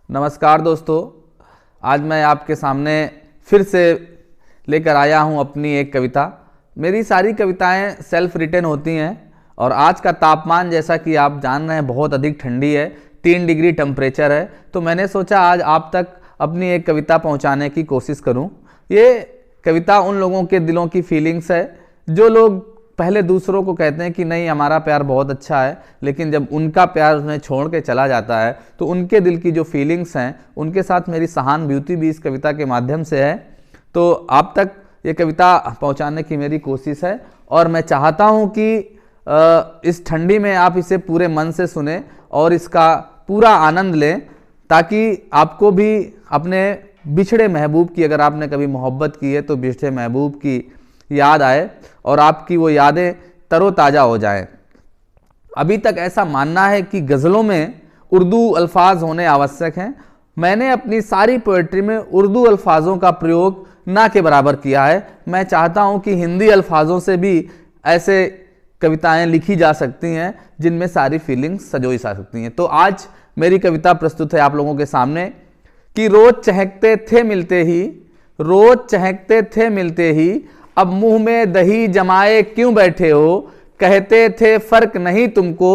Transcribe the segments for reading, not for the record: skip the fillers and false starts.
नमस्कार दोस्तों, आज मैं आपके सामने फिर से लेकर आया हूं अपनी एक कविता। मेरी सारी कविताएं सेल्फ रिटन होती हैं और आज का तापमान जैसा कि आप जान रहे हैं बहुत अधिक ठंडी है, 3 डिग्री टेम्परेचर है। तो मैंने सोचा आज आप तक अपनी एक कविता पहुंचाने की कोशिश करूं। ये कविता उन लोगों के दिलों की फीलिंग्स है जो लोग पहले दूसरों को कहते हैं कि नहीं हमारा प्यार बहुत अच्छा है, लेकिन जब उनका प्यार उन्हें छोड़ के चला जाता है तो उनके दिल की जो फीलिंग्स हैं उनके साथ मेरी सहानुभूति भी इस कविता के माध्यम से है। तो आप तक ये कविता पहुंचाने की मेरी कोशिश है और मैं चाहता हूं कि इस ठंडी में आप इसे पूरे मन से सुने और इसका पूरा आनंद लें, ताकि आपको भी अपने बिछड़े महबूब की, अगर आपने कभी मोहब्बत की है तो बिछड़े महबूब की याद आए और आपकी वो यादें तरोताज़ा हो जाएं। अभी तक ऐसा मानना है कि गज़लों में उर्दू अल्फाज होने आवश्यक हैं। मैंने अपनी सारी पोएट्री में उर्दू अल्फाजों का प्रयोग ना के बराबर किया है। मैं चाहता हूं कि हिंदी अल्फाजों से भी ऐसे कविताएं लिखी जा सकती हैं जिनमें सारी फीलिंग्स सजोई जा सकती हैं। तो आज मेरी कविता प्रस्तुत है आप लोगों के सामने कि रोज चहकते थे मिलते ही, रोज चहकते थे मिलते ही, अब मुंह में दही जमाए क्यों बैठे हो, कहते थे फर्क नहीं तुमको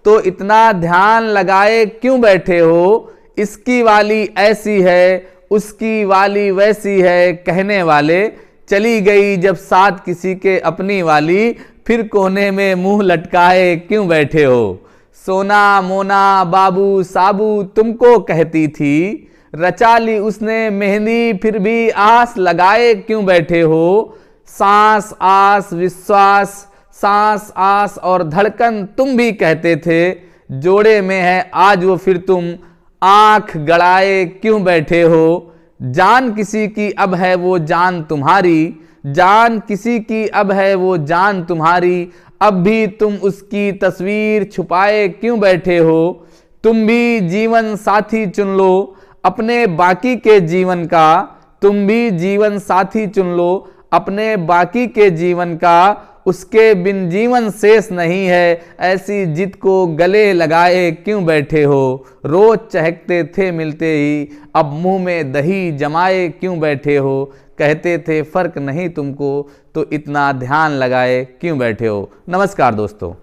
तो इतना ध्यान लगाए क्यों बैठे हो, इसकी वाली ऐसी है उसकी वाली वैसी है कहने वाले, चली गई जब साथ किसी के अपनी वाली, फिर कोने में मुंह लटकाए क्यों बैठे हो, सोना मोना बाबू साबू तुमको कहती थी, रचा ली उसने मेहंदी फिर भी आस लगाए क्यों बैठे हो, सांस आस विश्वास, सांस आस और धड़कन तुम भी कहते थे, जोड़े में है आज वो फिर तुम आंख गड़ाए क्यों बैठे हो, जान किसी की अब है वो जान तुम्हारी, जान किसी की अब है वो जान तुम्हारी, अब भी तुम उसकी तस्वीर छुपाए क्यों बैठे हो, तुम भी जीवन साथी चुन लो अपने बाकी के जीवन का, तुम भी जीवन साथी चुन लो अपने बाकी के जीवन का, उसके बिन जीवन शेष नहीं है, ऐसी जिद को गले लगाए क्यों बैठे हो, रोज चहकते थे मिलते ही, अब मुंह में दही जमाए क्यों बैठे हो, कहते थे फर्क नहीं तुमको तो इतना ध्यान लगाए क्यों बैठे हो। नमस्कार दोस्तों।